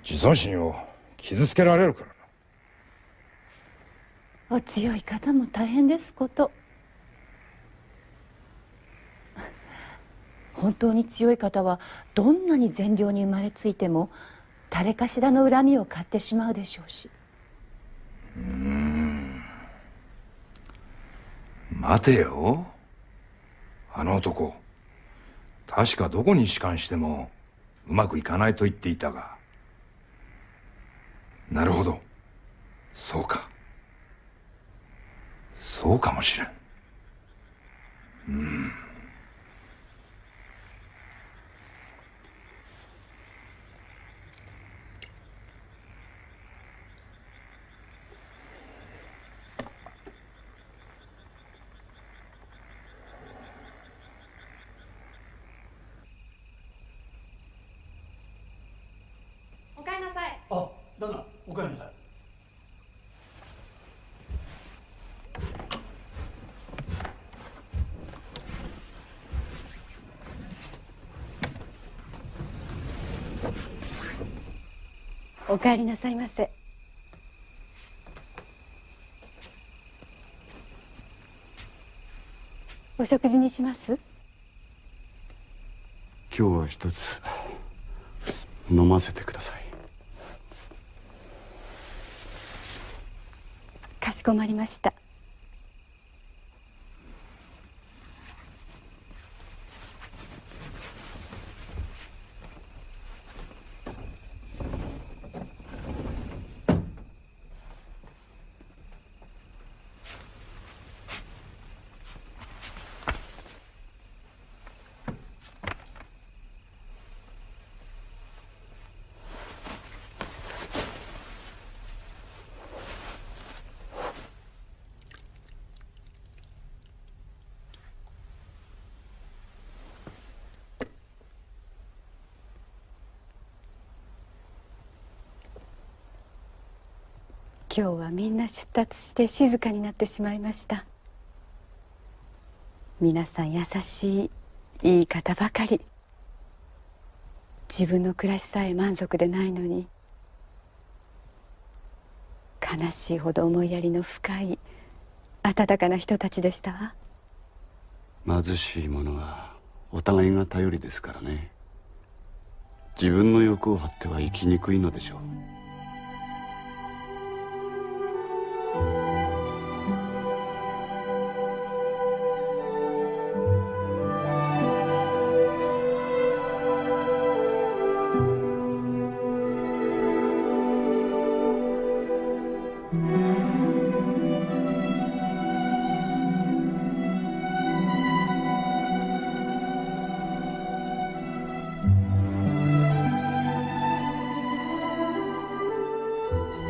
自尊心を傷つけられるからな。お強い方も大変ですこと。本当に強い方はどんなに善良に生まれついても誰かしらの恨みを買ってしまうでしょうし。待てよ。あの男、確かどこに仕官してもうまくいかないと言っていたが。なるほど、そうか。そうかもしれん。おかえりなさい。あ、旦那、おかえりなさい。お帰りなさいませ。お食事にします？今日は一つ飲ませてください。かしこまりました。今日はみんな出立して静かになってしまいました。皆さん優しいいい方ばかり。自分の暮らしさえ満足でないのに、悲しいほど思いやりの深い温かな人たちでしたわ。貧しい者はお互いが頼りですからね。自分の欲を張っては生きにくいのでしょう。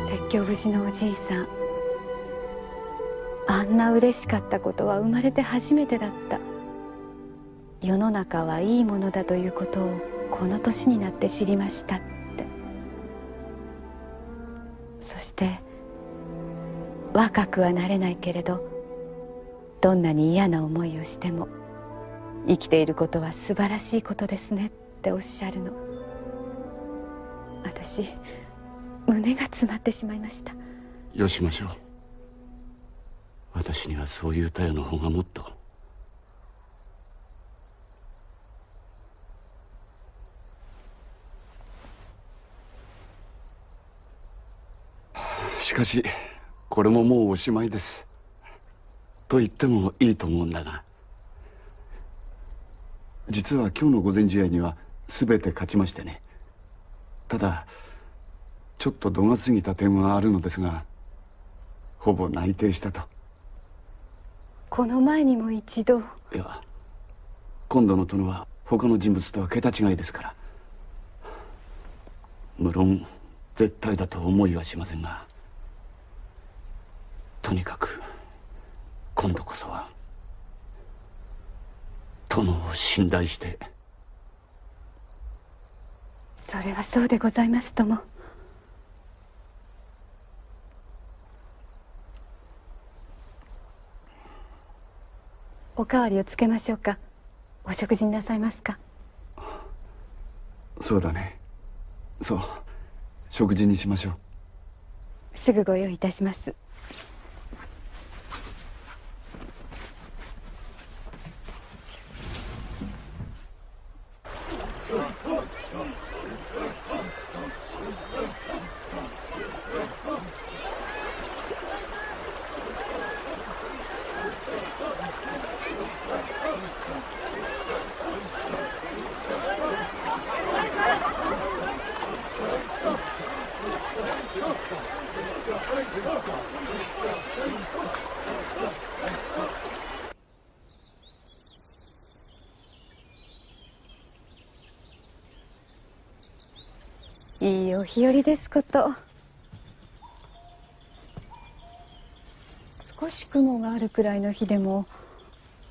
説教節のおじいさん、あんな嬉しかったことは生まれて初めてだった。世の中はいいものだということをこの年になって知りましたって。そして若くはなれないけれど、どんなに嫌な思いをしても生きていることは素晴らしいことですねっておっしゃるの。私胸が詰まってしまいました。よしましょう。私にはそういう態度の方がもっと。しかしこれももうおしまいです。と言ってもいいと思うんだが、実は今日の御前試合には全て勝ちましてね。ただちょっと度が過ぎた点はあるのですが、ほぼ内定したと。この前にも一度。いや、今度の殿は他の人物とは桁違いですから。無論絶対だと思いはしませんが、とにかく今度こそは殿を信頼して。それはそうでございますとも。おかわりをつけましょうか。お食事になさいますか。そうだね。そう、食事にしましょう。すぐご用意いたします。いいお日和ですこと。少し雲があるくらいの日でも、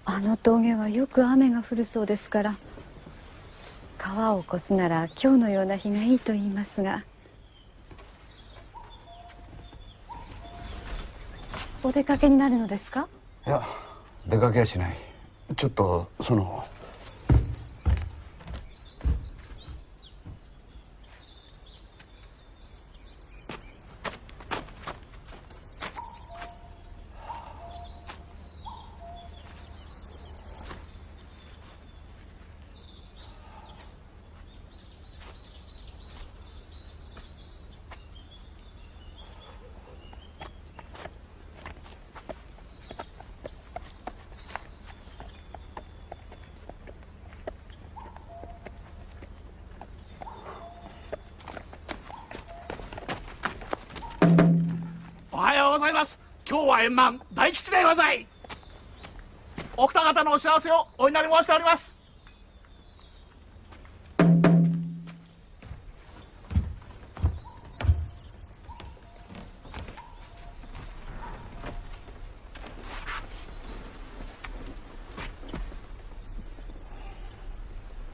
あの峠はよく雨が降るそうですから、川を越すなら今日のような日がいいと言いますが。お出かけになるのですか。いや、出かけはしない。ちょっとおはようございます。今日は円満大吉でござい。お二方のお幸せをお祈り申しております。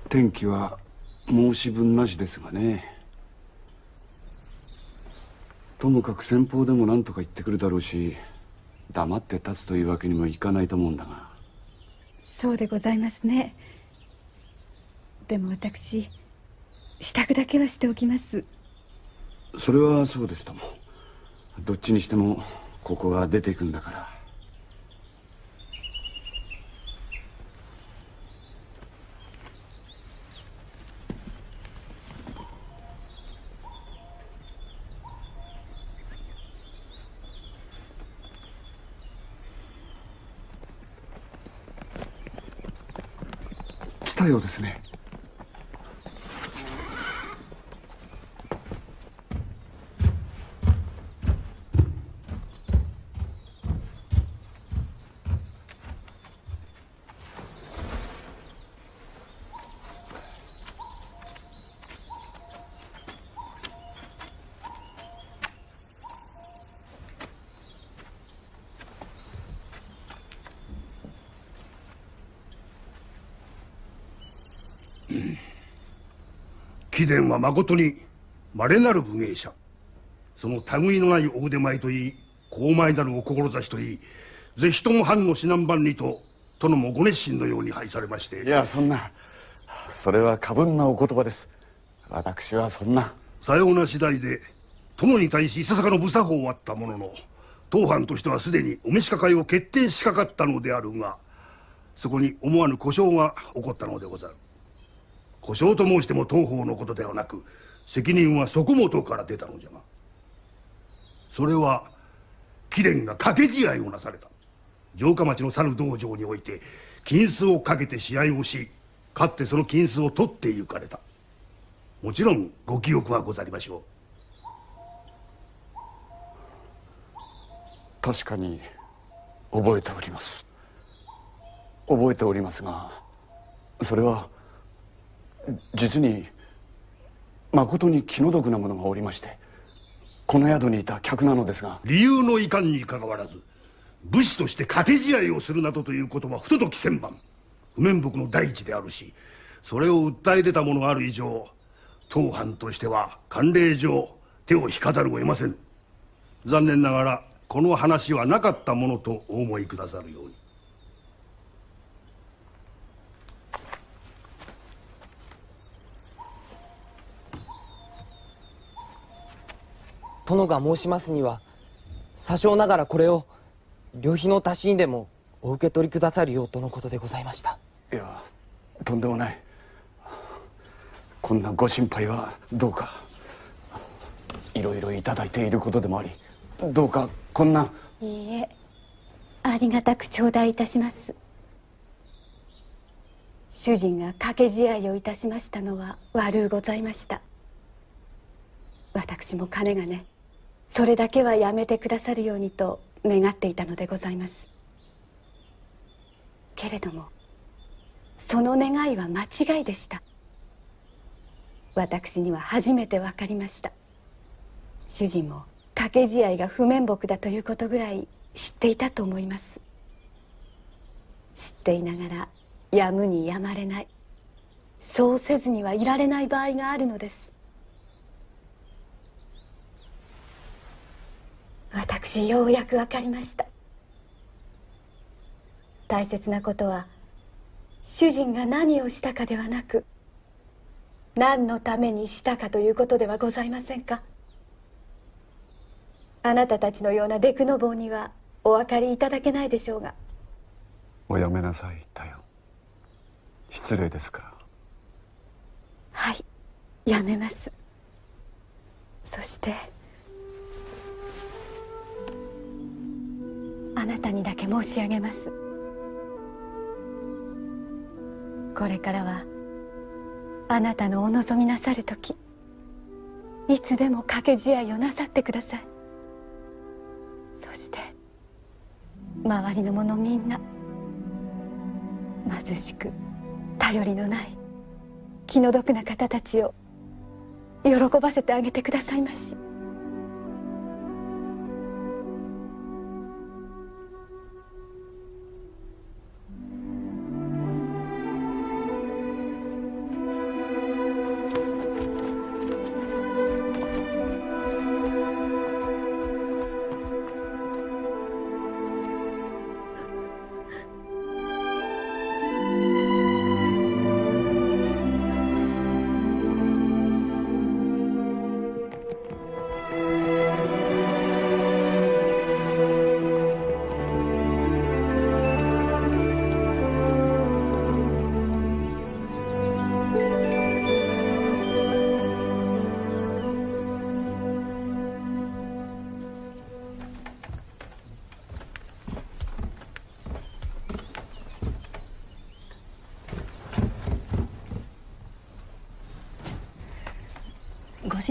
天気は申し分なしですがね。ともかく先方でも何とか言ってくるだろうし、黙って立つというわけにもいかないと思うんだが。そうでございますね。でも私支度だけはしておきます。それはそうですとも。どっちにしてもここは出ていくんだから。来たようですね。貴殿はまことに稀なる武芸者。その類のないお腕前といい、高邁なるお志といい、ぜひとも藩の指南番にと殿もご熱心のように拝されまして。いや、そんな、それは過分なお言葉です。私はそんな。さような次第で殿に対しいささかの無作法はあったものの、当藩としてはすでにお召し抱えを決定しかかったのであるが、そこに思わぬ故障が起こったのでござる。故障と申しても当方のことではなく、責任はそこもとから出たのじゃが、それは貴殿が掛け試合をなされた。城下町の猿道場において金子をかけて試合をし、勝ってその金子を取って行かれた。もちろんご記憶はござりましょう。確かに覚えております。覚えておりますが、それは実にまことに気の毒なものがおりまして、この宿にいた客なのですが。理由のいかんにかかわらず、武士として掛け試合をするなどということは不届き千万、不面目の第一であるし、それを訴え出た者がある以上、当藩としては慣例上手を引かざるを得ません。残念ながらこの話はなかったものとお思いくださるように。殿が申しますには、些少ながらこれを旅費の足しにでもお受け取りくださるようとのことでございました。いや、とんでもない。こんなご心配はどうか。いろいろいただいていることでもあり、どうかこんな。いいえ、ありがたく頂戴いたします。主人が掛け試合をいたしましたのは悪うございました。私もかねがね、それだけはやめてくださるようにと願っていたのでございます。けれどもその願いは間違いでした。私には初めて分かりました。主人も掛け試合が不面目だということぐらい知っていたと思います。知っていながらやむにやまれない、そうせずにはいられない場合があるのです。私ようやく分かりました。大切なことは主人が何をしたかではなく、何のためにしたかということではございませんか。あなたたちのようなデクノボーにはお分かりいただけないでしょうが。おやめなさい、タヨン。失礼ですから。はい、やめます。そしてあなたにだけ申し上げます。これからはあなたのお望みなさる時、いつでも掛け試合をなさってください。そして周りの者みんな、貧しく頼りのない気の毒な方たちを喜ばせてあげてくださいまし。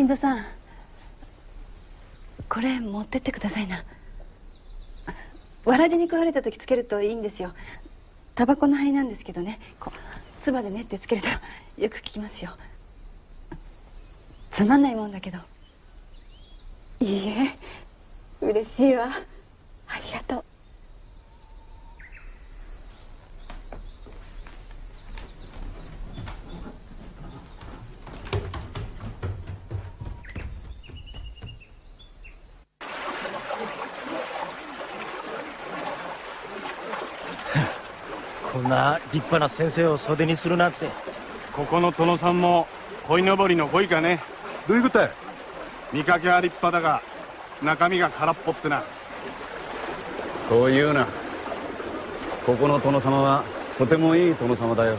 新蔵さん、これ持ってってくださいな。わらじに食われた時つけるといいんですよ。タバコの灰なんですけどね、こう唾で練ってつけるとよく効きますよ。つまんないもんだけど。いいえ、嬉しいわ。ありがとう。こんな立派な先生を袖にするなんて。ここの殿さんも鯉のぼりの鯉かね。どういうことや。見かけは立派だが中身が空っぽってな。そう言うな。ここの殿様はとてもいい殿様だよ。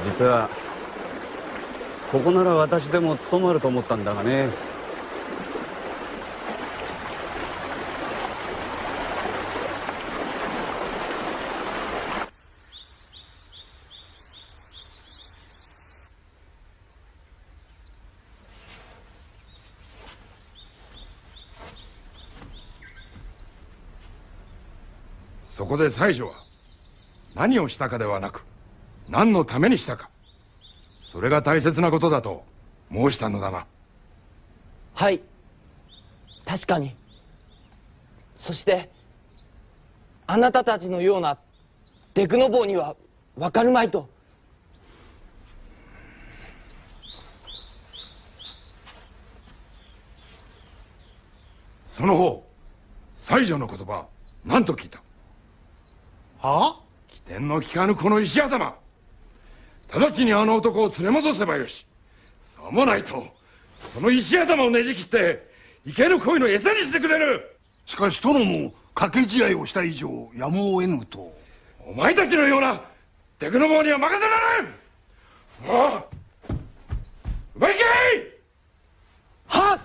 実はここなら私でも務まると思ったんだがね。そこで妻女は何をしたかではなく何のためにしたか、それが大切なことだと申したのだな。はい、確かに。そしてあなたたちのようなデクノボーには分かるまいと。その方、妻女の言葉何と聞いた。はあ？起点の利かぬこの石頭、直ちにあの男を連れ戻せばよし。さもないとその石頭をねじ切って池の鯉の餌にしてくれる。しかし殿も掛け試合をした以上やむを得ぬと。お前たちのようなデクノボーには任せられん。ああ、奪いけい。はっ。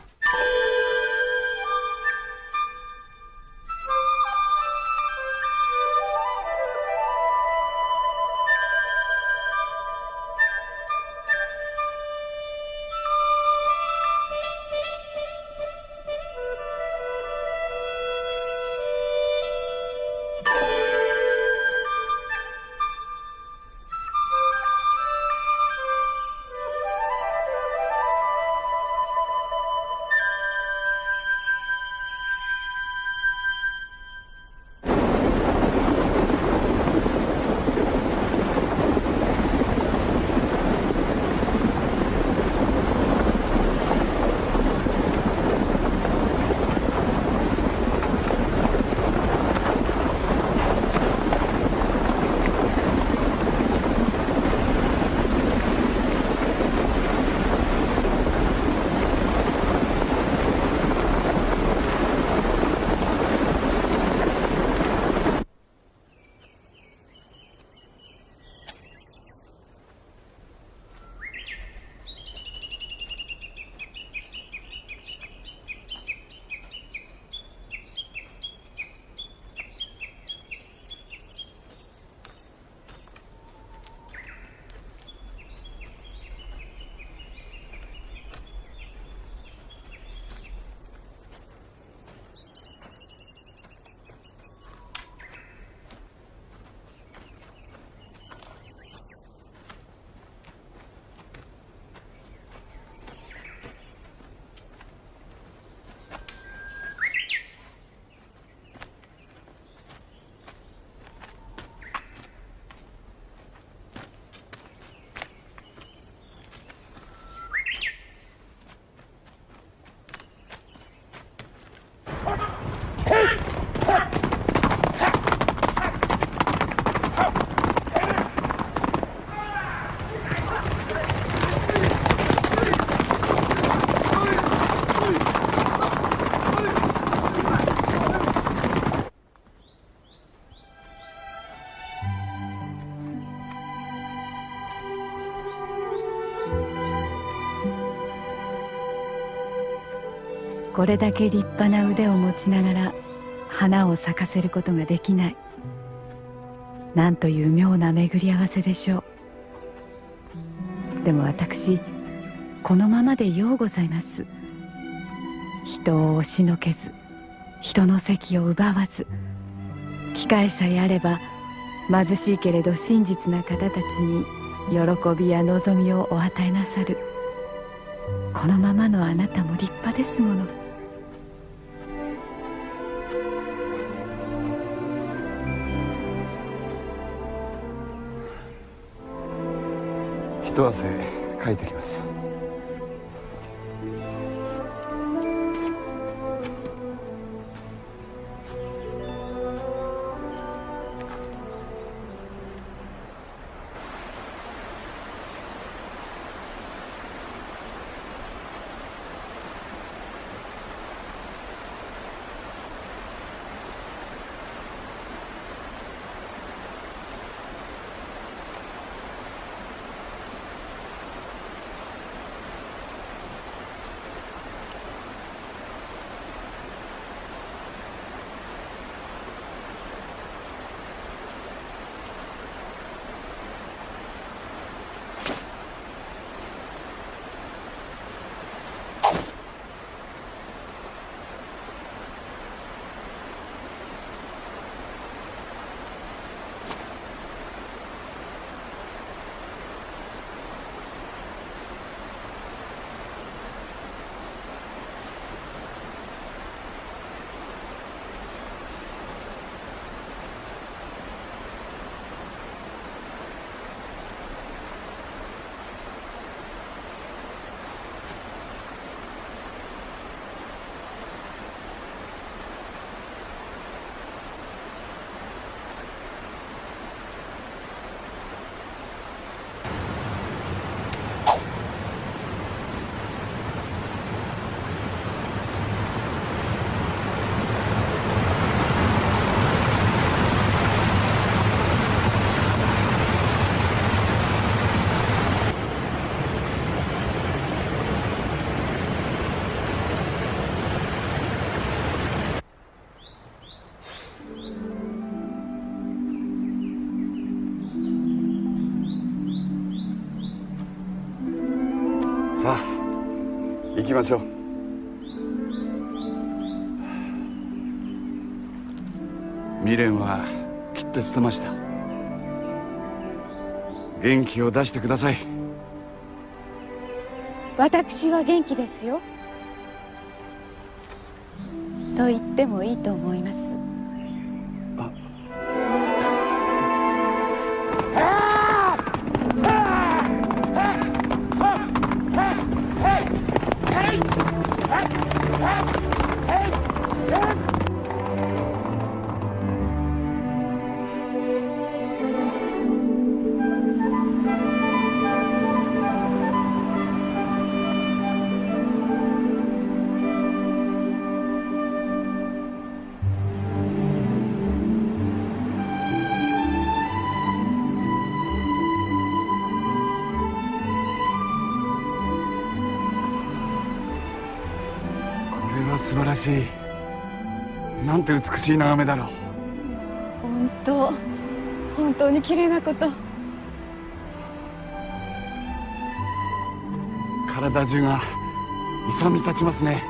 これだけ立派な腕を持ちながら花を咲かせることができない。なんという妙な巡り合わせでしょう。でも私このままでようございます。人を押しのけず、人の席を奪わず、機会さえあれば貧しいけれど真実な方たちに喜びや望みをお与えなさる。このままのあなたも立派ですもの。一汗かいてきます。さあ行きましょう。未練は切って捨てました。元気を出してください。私は元気ですよ。と言ってもいいと思います。素晴らしい。なんて美しい眺めだろう。本当に綺麗なこと。体中が勇み立ちますね。